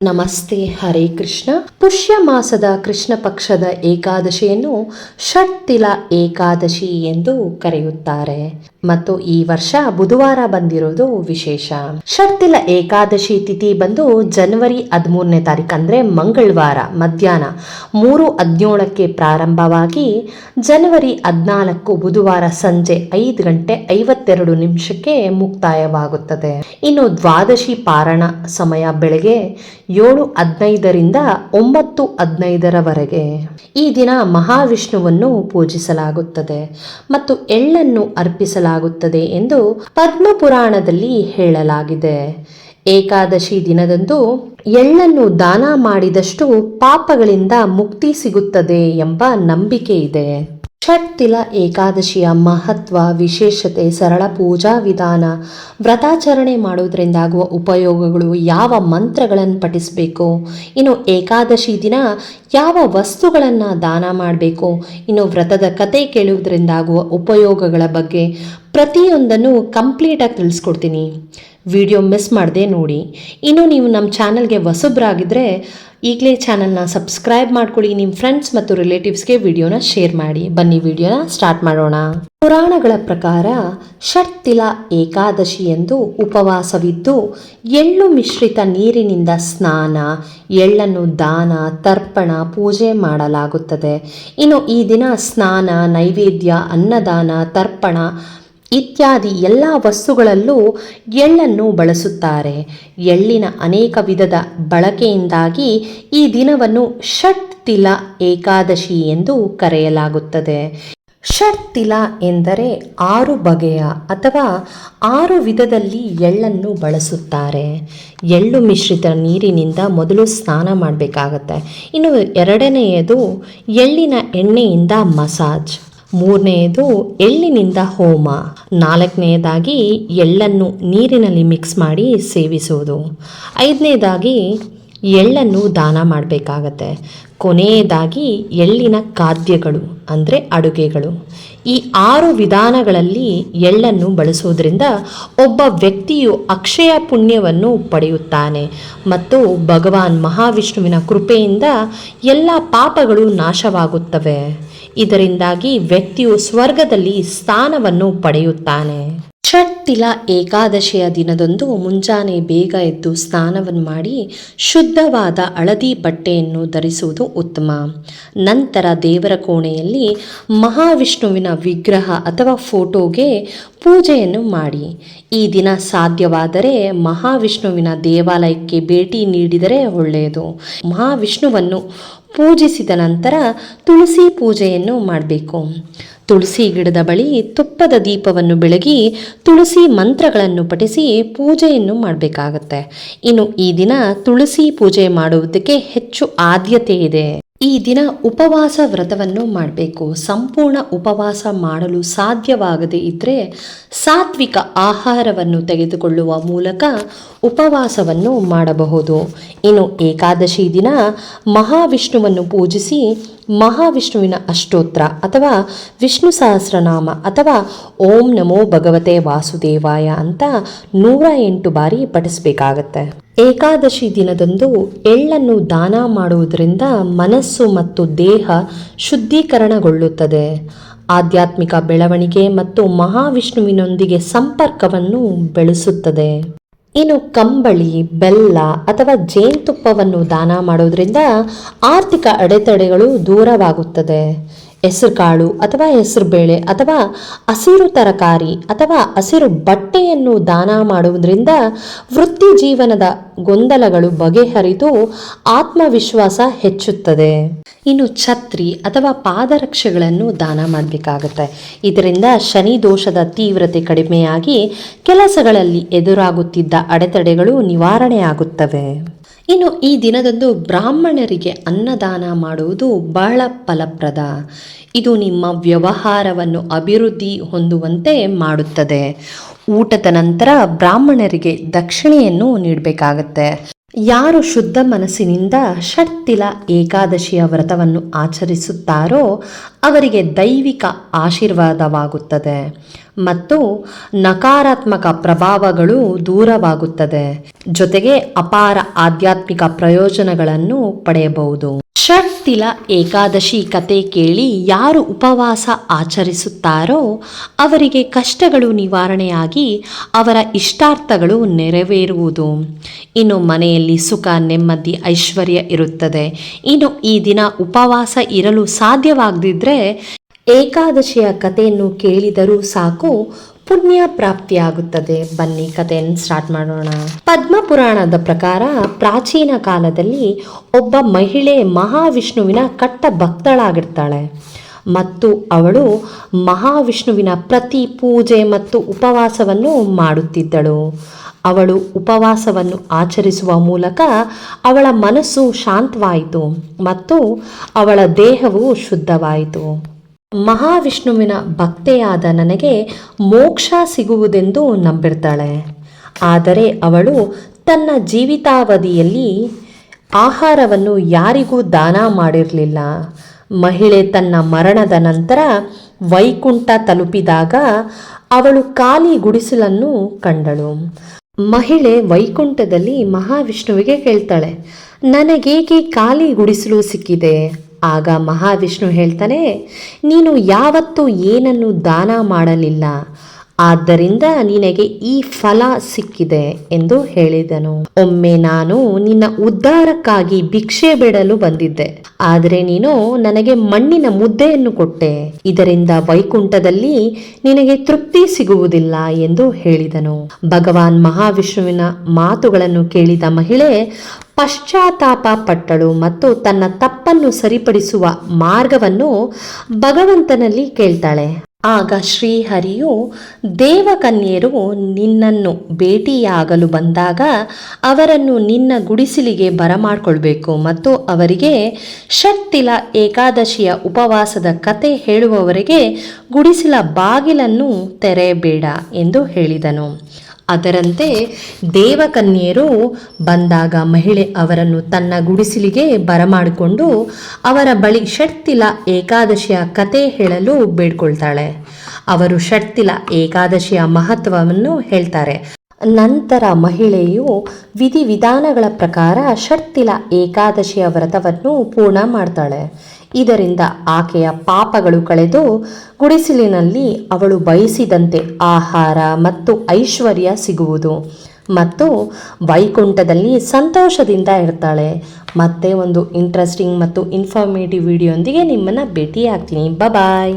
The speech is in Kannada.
ನಮಸ್ತೆ, ಹರೇ ಕೃಷ್ಣ. ಪುಷ್ಯ ಮಾಸದ ಕೃಷ್ಣ ಪಕ್ಷದ ಏಕಾದಶಿಯನ್ನು ಷಟ್ತಿಲ ಏಕಾದಶಿ ಎಂದು ಕರೆಯುತ್ತಾರೆ ಮತ್ತು ಈ ವರ್ಷ ಬುಧವಾರ ಬಂದಿರೋದು ವಿಶೇಷ. ಷಟ್ತಿಲ ಏಕಾದಶಿ ತಿಥಿ ಬಂದು ಜನವರಿ 13ನೇ ತಾರೀಕು ಅಂದರೆ ಮಂಗಳವಾರ ಮಧ್ಯಾಹ್ನ 3:17ಕ್ಕೆ ಪ್ರಾರಂಭವಾಗಿ ಜನವರಿ 14 ಬುಧವಾರ ಸಂಜೆ 5:52 ಮುಕ್ತಾಯವಾಗುತ್ತದೆ. ಇನ್ನು ದ್ವಾದಶಿ ಪಾರಣ ಸಮಯ ಬೆಳಗ್ಗೆ 7:15ರಿಂದ 9:15ರವರೆಗೆ. ಈ ದಿನ ಮಹಾವಿಷ್ಣುವನ್ನು ಪೂಜಿಸಲಾಗುತ್ತದೆ ಮತ್ತು ಎಳ್ಳನ್ನು ಅರ್ಪಿಸಲಾಗುತ್ತದೆ ಎಂದು ಪದ್ಮಪುರಾಣದಲ್ಲಿ ಹೇಳಲಾಗಿದೆ. ಏಕಾದಶಿ ದಿನದಂದು ಎಳ್ಳನ್ನು ದಾನ ಮಾಡಿದಷ್ಟು ಪಾಪಗಳಿಂದ ಮುಕ್ತಿ ಸಿಗುತ್ತದೆ ಎಂಬ ನಂಬಿಕೆ ಇದೆ. ಷಟ್ತಿಲ ಏಕಾದಶಿಯ ಮಹತ್ವ, ವಿಶೇಷತೆ, ಸರಳ ಪೂಜಾ ವಿಧಾನ, ವ್ರತಾಚರಣೆ ಮಾಡುವುದರಿಂದಾಗುವ ಉಪಯೋಗಗಳು, ಯಾವ ಮಂತ್ರಗಳನ್ನು ಪಠಿಸಬೇಕು, ಇನ್ನು ಏಕಾದಶಿ ದಿನ ಯಾವ ವಸ್ತುಗಳನ್ನು ದಾನ ಮಾಡಬೇಕು, ಇನ್ನು ವ್ರತದ ಕತೆ ಕೇಳುವುದರಿಂದಾಗುವ ಉಪಯೋಗಗಳ ಬಗ್ಗೆ ಪ್ರತಿಯೊಂದನ್ನು ಕಂಪ್ಲೀಟಾಗಿ ತಿಳಿಸ್ಕೊಡ್ತೀನಿ. ವಿಡಿಯೋ ಮಿಸ್ ಮಾಡದೆ ನೋಡಿ. ಇನ್ನು ನೀವು ನಮ್ಮ ಚಾನಲ್ಗೆ ಹೊಸಬ್ರಾಗಿದ್ದರೆ ಈಗಲೇ ಚಾನಲ್ನ ಸಬ್ಸ್ಕ್ರೈಬ್ ಮಾಡ್ಕೊಳ್ಳಿ. ನಿಮ್ಮ ಫ್ರೆಂಡ್ಸ್ ಮತ್ತು ರಿಲೇಟಿವ್ಸ್ಗೆ ವಿಡಿಯೋನ ಶೇರ್ ಮಾಡಿ. ಬನ್ನಿ ವಿಡಿಯೋನ ಸ್ಟಾರ್ಟ್ ಮಾಡೋಣ. ಪುರಾಣಗಳ ಪ್ರಕಾರ ಷಟ್ತಿಲ ಏಕಾದಶಿ ಎಂದು ಉಪವಾಸವಿದ್ದು ಎಳ್ಳು ಮಿಶ್ರಿತ ನೀರಿನಿಂದ ಸ್ನಾನ, ಎಳ್ಳನ್ನು ದಾನ, ತರ್ಪಣ, ಪೂಜೆ ಮಾಡಲಾಗುತ್ತದೆ. ಇನ್ನು ಈ ದಿನ ಸ್ನಾನ, ನೈವೇದ್ಯ, ಅನ್ನದಾನ, ತರ್ಪಣ ಇತ್ಯಾದಿ ಎಲ್ಲ ವಸ್ತುಗಳಲ್ಲೂ ಎಳ್ಳನ್ನು ಬಳಸುತ್ತಾರೆ. ಎಳ್ಳಿನ ಅನೇಕ ವಿಧದ ಬಳಕೆಯಿಂದಾಗಿ ಈ ದಿನವನ್ನು ಷಟ್ತಿಲ ಏಕಾದಶಿ ಎಂದು ಕರೆಯಲಾಗುತ್ತದೆ. ಷಟ್ತಿಲ ಎಂದರೆ 6 ಬಗೆಯ ಅಥವಾ 6 ವಿಧದಲ್ಲಿ ಎಳ್ಳನ್ನು ಬಳಸುತ್ತಾರೆ. ಎಳ್ಳು ಮಿಶ್ರಿತ ನೀರಿನಿಂದ ಮೊದಲು ಸ್ನಾನ ಮಾಡಬೇಕಾಗತ್ತೆ. ಇನ್ನು ಎರಡನೆಯದು ಎಳ್ಳಿನ ಎಣ್ಣೆಯಿಂದ ಮಸಾಜ್, ಮೂರನೆಯದು ಎಳ್ಳಿನಿಂದ ಹೋಮ, ನಾಲ್ಕನೆಯದಾಗಿ ಎಳ್ಳನ್ನು ನೀರಿನಲ್ಲಿ ಮಿಕ್ಸ್ ಮಾಡಿ ಸೇವಿಸುವುದು, ಐದನೇದಾಗಿ ಎಳ್ಳನ್ನು ದಾನ ಮಾಡಬೇಕಾಗತ್ತೆ, ಕೊನೆಯದಾಗಿ ಎಳ್ಳಿನ ಖಾದ್ಯಗಳು ಅಂದರೆ ಅಡುಗೆಗಳು. ಈ 6 ವಿಧಾನಗಳಲ್ಲಿ ಎಳ್ಳನ್ನು ಬಳಸೋದ್ರಿಂದ ಒಬ್ಬ ವ್ಯಕ್ತಿಯು ಅಕ್ಷಯ ಪುಣ್ಯವನ್ನು ಪಡೆಯುತ್ತಾನೆ ಮತ್ತು ಭಗವಾನ್ ಮಹಾವಿಷ್ಣುವಿನ ಕೃಪೆಯಿಂದ ಎಲ್ಲ ಪಾಪಗಳು ನಾಶವಾಗುತ್ತವೆ. ಇದರಿಂದಾಗಿ ವ್ಯಕ್ತಿಯು ಸ್ವರ್ಗದಲ್ಲಿ ಸ್ಥಾನವನ್ನು ಪಡೆಯುತ್ತಾನೆ. ಷಟ್ತಿಲ ಏಕಾದಶಿಯ ದಿನದಂದು ಮುಂಜಾನೆ ಬೇಗ ಎದ್ದು ಸ್ನಾನವನ್ನು ಮಾಡಿ ಶುದ್ಧವಾದ ಹಳದಿ ಬಟ್ಟೆಯನ್ನು ಧರಿಸುವುದು ಉತ್ತಮ. ನಂತರ ದೇವರ ಕೋಣೆಯಲ್ಲಿ ಮಹಾವಿಷ್ಣುವಿನ ವಿಗ್ರಹ ಅಥವಾ ಫೋಟೋಗೆ ಪೂಜೆಯನ್ನು ಮಾಡಿ. ಈ ದಿನ ಸಾಧ್ಯವಾದರೆ ಮಹಾವಿಷ್ಣುವಿನ ದೇವಾಲಯಕ್ಕೆ ಭೇಟಿ ನೀಡಿದರೆ ಒಳ್ಳೆಯದು. ಮಹಾವಿಷ್ಣುವನ್ನು ಪೂಜಿಸಿದ ನಂತರ ತುಳಸಿ ಪೂಜೆಯನ್ನು ಮಾಡಬೇಕು. ತುಳಸಿ ಗಿಡದ ಬಳಿ ತುಪ್ಪದ ದೀಪವನ್ನು ಬೆಳಗಿ ತುಳಸಿ ಮಂತ್ರಗಳನ್ನು ಪಠಿಸಿ ಪೂಜೆಯನ್ನು ಮಾಡಬೇಕಾಗತ್ತೆ. ಇನ್ನು ಈ ದಿನ ತುಳಸಿ ಪೂಜೆ ಮಾಡುವುದಕ್ಕೆ ಹೆಚ್ಚು ಆದ್ಯತೆ ಇದೆ. ಈ ದಿನ ಉಪವಾಸ ವ್ರತವನ್ನು ಮಾಡಬೇಕು. ಸಂಪೂರ್ಣ ಉಪವಾಸ ಮಾಡಲು ಸಾಧ್ಯವಾಗದೇ ಇದ್ದರೆ ಸಾತ್ವಿಕ ಆಹಾರವನ್ನು ತೆಗೆದುಕೊಳ್ಳುವ ಮೂಲಕ ಉಪವಾಸವನ್ನು ಮಾಡಬಹುದು. ಇನ್ನು ಏಕಾದಶಿ ದಿನ ಮಹಾವಿಷ್ಣುವನ್ನು ಪೂಜಿಸಿ ಮಹಾವಿಷ್ಣುವಿನ ಅಷ್ಟೋತ್ರ ಅಥವಾ ವಿಷ್ಣು ಸಹಸ್ರನಾಮ ಅಥವಾ ಓಂ ನಮೋ ಭಗವತೆ ವಾಸುದೇವಾಯ ಅಂತ 108 ಬಾರಿ ಪಠಿಸಬೇಕಾಗತ್ತೆ. ಏಕಾದಶಿ ದಿನದಂದು ಎಳ್ಳನ್ನು ದಾನ ಮಾಡುವುದರಿಂದ ಮನಸ್ಸು ಮತ್ತು ದೇಹ ಶುದ್ಧೀಕರಣಗೊಳ್ಳುತ್ತದೆ. ಆಧ್ಯಾತ್ಮಿಕ ಬೆಳವಣಿಗೆ ಮತ್ತು ಮಹಾವಿಷ್ಣುವಿನೊಂದಿಗೆ ಸಂಪರ್ಕವನ್ನು ಬೆಳೆಸುತ್ತದೆ. ಇನ್ನು ಕಂಬಳಿ, ಬೆಲ್ಲ ಅಥವಾ ಜೇನುತುಪ್ಪವನ್ನು ದಾನ ಮಾಡೋದ್ರಿಂದ ಆರ್ಥಿಕ ಅಡೆತಡೆಗಳು ದೂರವಾಗುತ್ತದೆ. ಹೆಸರುಕಾಳು ಅಥವಾ ಹೆಸರುಬೇಳೆ ಅಥವಾ ಹಸಿರು ತರಕಾರಿ ಅಥವಾ ಹಸಿರು ಬಟ್ಟೆಯನ್ನು ದಾನ ಮಾಡುವುದರಿಂದ ವೃತ್ತಿ ಜೀವನದ ಗೊಂದಲಗಳು ಬಗೆಹರಿದು ಆತ್ಮವಿಶ್ವಾಸ ಹೆಚ್ಚುತ್ತದೆ. ಇನ್ನು ಛತ್ರಿ ಅಥವಾ ಪಾದರಕ್ಷೆಗಳನ್ನು ದಾನ ಮಾಡಬೇಕಾಗತ್ತೆ. ಇದರಿಂದ ಶನಿ ದೋಷದ ತೀವ್ರತೆ ಕಡಿಮೆಯಾಗಿ ಕೆಲಸಗಳಲ್ಲಿ ಎದುರಾಗುತ್ತಿದ್ದ ಅಡೆತಡೆಗಳು ನಿವಾರಣೆಯಾಗುತ್ತವೆ. ಇನ್ನು ಈ ದಿನದಂದು ಬ್ರಾಹ್ಮಣರಿಗೆ ಅನ್ನದಾನ ಮಾಡುವುದು ಬಹಳ ಫಲಪ್ರದ. ಇದು ನಿಮ್ಮ ವ್ಯವಹಾರವನ್ನು ಅಭಿವೃದ್ಧಿ ಹೊಂದುವಂತೆ ಮಾಡುತ್ತದೆ. ಊಟದ ನಂತರ ಬ್ರಾಹ್ಮಣರಿಗೆ ದಕ್ಷಿಣೆಯನ್ನು ನೀಡಬೇಕಾಗತ್ತೆ. ಯಾರು ಶುದ್ಧ ಮನಸ್ಸಿನಿಂದ ಷಟ್ತಿಲ ಏಕಾದಶಿಯ ವ್ರತವನ್ನು ಆಚರಿಸುತ್ತಾರೋ ಅವರಿಗೆ ದೈವಿಕ ಆಶೀರ್ವಾದವಾಗುತ್ತದೆ ಮತ್ತು ನಕಾರಾತ್ಮಕ ಪ್ರಭಾವಗಳು ದೂರವಾಗುತ್ತದೆ. ಜೊತೆಗೆ ಅಪಾರ ಆಧ್ಯಾತ್ಮಿಕ ಪ್ರಯೋಜನಗಳನ್ನು ಪಡೆಯಬಹುದು. ಷಟ್ತಿಲ ಏಕಾದಶಿ ಕತೆ ಕೇಳಿ ಯಾರು ಉಪವಾಸ ಆಚರಿಸುತ್ತಾರೋ ಅವರಿಗೆ ಕಷ್ಟಗಳು ನಿವಾರಣೆಯಾಗಿ ಅವರ ಇಷ್ಟಾರ್ಥಗಳು ನೆರವೇರುವುದು. ಇನ್ನು ಮನೆಯಲ್ಲಿ ಸುಖ, ನೆಮ್ಮದಿ, ಐಶ್ವರ್ಯ ಇರುತ್ತದೆ. ಇನ್ನು ಈ ದಿನ ಉಪವಾಸ ಇರಲು ಸಾಧ್ಯವಾಗದಿದ್ದರೆ ಏಕಾದಶಿಯ ಕಥೆಯನ್ನು ಕೇಳಿದರೂ ಸಾಕು, ಪುಣ್ಯ ಪ್ರಾಪ್ತಿಯಾಗುತ್ತದೆ. ಬನ್ನಿ ಕಥೆಯನ್ನು ಸ್ಟಾರ್ಟ್ ಮಾಡೋಣ. ಪದ್ಮಪುರಾಣದ ಪ್ರಕಾರ ಪ್ರಾಚೀನ ಕಾಲದಲ್ಲಿ ಒಬ್ಬ ಮಹಿಳೆ ಮಹಾವಿಷ್ಣುವಿನ ಕಟ್ಟ ಭಕ್ತಳಾಗಿರ್ತಾಳೆ ಮತ್ತು ಅವಳು ಮಹಾವಿಷ್ಣುವಿನ ಪ್ರತಿ ಪೂಜೆ ಮತ್ತು ಉಪವಾಸವನ್ನು ಮಾಡುತ್ತಿದ್ದಳು. ಅವಳು ಉಪವಾಸವನ್ನು ಆಚರಿಸುವ ಮೂಲಕ ಅವಳ ಮನಸ್ಸು ಶಾಂತವಾಯಿತು ಮತ್ತು ಅವಳ ದೇಹವು ಶುದ್ಧವಾಯಿತು. ಮಹಾವಿಷ್ಣುವಿನ ಭಕ್ತೆಯಾದ ನನಗೆ ಮೋಕ್ಷ ಸಿಗುವುದೆಂದು ನಂಬಿರ್ತಾಳೆ. ಆದರೆ ಅವಳು ತನ್ನ ಜೀವಿತಾವಧಿಯಲ್ಲಿ ಆಹಾರವನ್ನು ಯಾರಿಗೂ ದಾನ ಮಾಡಿರಲಿಲ್ಲ. ಮಹಿಳೆ ತನ್ನ ಮರಣದ ನಂತರ ವೈಕುಂಠ ತಲುಪಿದಾಗ ಅವಳು ಖಾಲಿ ಗುಡಿಸಲನ್ನು ಕಂಡಳು. ಮಹಿಳೆ ವೈಕುಂಠದಲ್ಲಿ ಮಹಾವಿಷ್ಣುವಿಗೆ ಕೇಳ್ತಾಳೆ, ನನಗೇಕೆ ಖಾಲಿ ಗುಡಿಸಲು ಸಿಕ್ಕಿದೆ? ಆಗ ಮಹಾವಿಷ್ಣು ಹೇಳ್ತಾನೆ, ನೀನು ಯಾವತ್ತೂ ಏನನ್ನು ದಾನ ಮಾಡಲಿಲ್ಲ, ಆದ್ದರಿಂದ ನಿನಗೆ ಈ ಫಲ ಸಿಕ್ಕಿದೆ ಎಂದು ಹೇಳಿದನು. ಒಮ್ಮೆ ನಾನು ನಿನ್ನ ಉದ್ಧಾರಕ್ಕಾಗಿ ಭಿಕ್ಷೆ ಬೇಡಲು ಬಂದಿದ್ದೆ, ಆದರೆ ನೀನು ನನಗೆ ಮಣ್ಣಿನ ಮುದ್ದೆಯನ್ನು ಕೊಟ್ಟೆ. ಇದರಿಂದ ವೈಕುಂಠದಲ್ಲಿ ನಿನಗೆ ತೃಪ್ತಿ ಸಿಗುವುದಿಲ್ಲ ಎಂದು ಹೇಳಿದನು. ಭಗವಾನ್ ಮಹಾವಿಷ್ಣುವಿನ ಮಾತುಗಳನ್ನು ಕೇಳಿದ ಮಹಿಳೆ ಪಶ್ಚಾತ್ತಾಪ ಪಟ್ಟಳು ಮತ್ತು ತನ್ನ ತಪ್ಪನ್ನು ಸರಿಪಡಿಸುವ ಮಾರ್ಗವನ್ನು ಭಗವಂತನಲ್ಲಿ ಕೇಳ್ತಾಳೆ. ಆಗ ಶ್ರೀಹರಿಯು, ದೇವಕನ್ಯರು ನಿನ್ನನ್ನು ಭೇಟಿಯಾಗಲು ಬಂದಾಗ ಅವರನ್ನು ನಿನ್ನ ಗುಡಿಸಲಿಗೆ ಬರಮಾಡ್ಕೊಳ್ಬೇಕು ಮತ್ತು ಅವರಿಗೆ ಷಟ್ತಿಲ ಏಕಾದಶಿಯ ಉಪವಾಸದ ಕತೆ ಹೇಳುವವರೆಗೆ ಗುಡಿಸಲ ಬಾಗಿಲನ್ನು ತೆರೆಯಬೇಡ ಎಂದು ಹೇಳಿದನು. ಅದರಂತೆ ದೇವಕನ್ಯರು ಬಂದಾಗ ಮಹಿಳೆ ಅವರನ್ನು ತನ್ನ ಗುಡಿಸಲಿಗೆ ಬರಮಾಡಿಕೊಂಡು ಅವರ ಬಳಿ ಷಟ್ತಿಲ ಏಕಾದಶಿಯ ಕತೆ ಹೇಳಲು ಬೇಡ್ಕೊಳ್ತಾಳೆ. ಅವರು ಷಟ್ತಿಲ ಏಕಾದಶಿಯ ಮಹತ್ವವನ್ನು ಹೇಳ್ತಾರೆ. ನಂತರ ಮಹಿಳೆಯು ವಿಧಿವಿಧಾನಗಳ ಪ್ರಕಾರ ಷಟ್ತಿಲ ಏಕಾದಶಿಯ ವ್ರತವನ್ನು ಪೂರ್ಣ ಮಾಡ್ತಾಳೆ. ಇದರಿಂದ ಆಕೆಯ ಪಾಪಗಳು ಕಳೆದು ಗುಡಿಸಲಿನಲ್ಲಿ ಅವಳು ಬಯಸಿದಂತೆ ಆಹಾರ ಮತ್ತು ಐಶ್ವರ್ಯ ಸಿಗುವುದು ಮತ್ತು ವೈಕುಂಠದಲ್ಲಿ ಸಂತೋಷದಿಂದ ಇರ್ತಾಳೆ. ಮತ್ತೆ ಒಂದು ಇಂಟ್ರೆಸ್ಟಿಂಗ್ ಮತ್ತು ಇನ್ಫಾರ್ಮೇಟಿವ್ ವಿಡಿಯೋಂದಿಗೆ ನಿಮ್ಮನ್ನು ಭೇಟಿಯಾಗ್ತೀನಿ. ಬಾಯ್.